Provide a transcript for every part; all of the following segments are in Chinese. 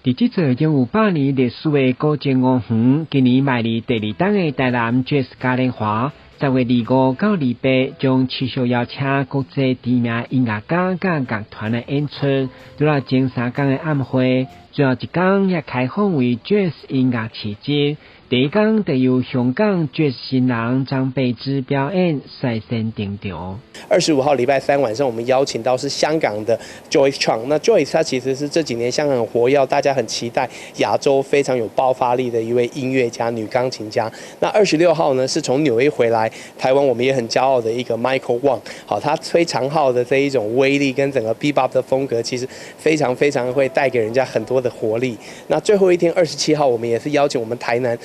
伫即座拥有100年历史的古晋五园，今年迈入第2档的台南 Jazz 嘉年华，10月25到28，将持续邀请国际知名音乐家甲乐团的演出，除了前3天的暗会，最后一天也开放为 Jazz 音乐市集。第一天就由香港 Jazz 新人张贝芝表演率先登场。25号礼拜3晚上，我们邀请到是香港的 Joyce Chang。那 Joyce 她其实是这几年香港很活跃，大家很期待亚洲非常有爆发力的一位音乐家、女钢琴家。那26号呢是从纽约回来台湾，我们也很骄傲的一个 Michael Wang。好，他吹长号的这一种威力跟整个 bebop 的风格，其实非常会带给人家很多的活力。那最后一天27号，我们也是邀请我们台南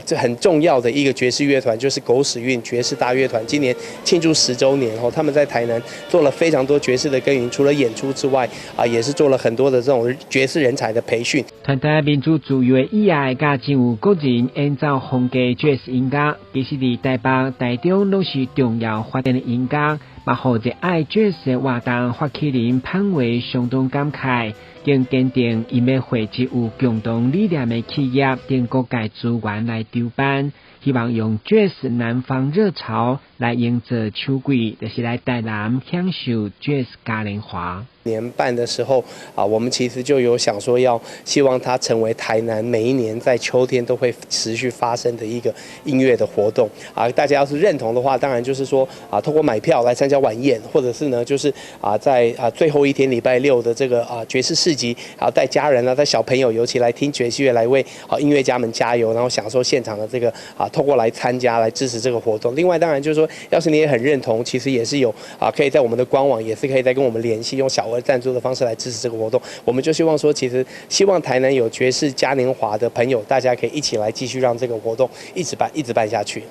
这很重要的一个爵士乐团，就是狗屎运爵士大乐团，今年庆祝10周年后，他们在台南做了非常多爵士的耕耘，除了演出之外，也是做了很多的这种爵士人才的培训。团队民主自由的以外，加真有个人演奏风格爵士音乐，其实伫台北、台中都是重要发展的音乐。嘛，互热爱爵士的活动发起人潘伟相当感慨，更坚定因要汇集有共同理念的企业，等各界资源来筹办，希望用爵士南方热潮来营造秋季，就是来台南享受爵士嘉年华。年半的时候我们其实就有想说希望它成为台南每一年在秋天都会持续发生的一个音乐的活动大家要是认同的话，当然就是说透过买票来参加晚宴，或者是呢就是在最后一天礼拜6的这个爵士市集，带家人带小朋友尤其来听爵士乐，来为音乐家们加油，然后享受现场的这个透过来参加来支持这个活动。另外当然就是说，要是你也很认同，其实也是有可以在我们的官网也是可以再跟我们联系，用小额赞助的方式来支持这个活动。我们就希望说，其实希望台南有爵士嘉年华的朋友，大家可以一起来继续让这个活动一直办下去。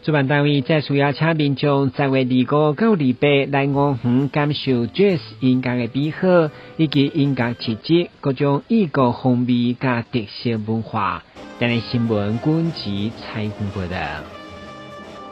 主办单位再需要请民众10月25到28来五园感受 Jazz 音乐的美好，以及音乐气质各种异国风味加特色文化。今日新闻阮吉采访报道。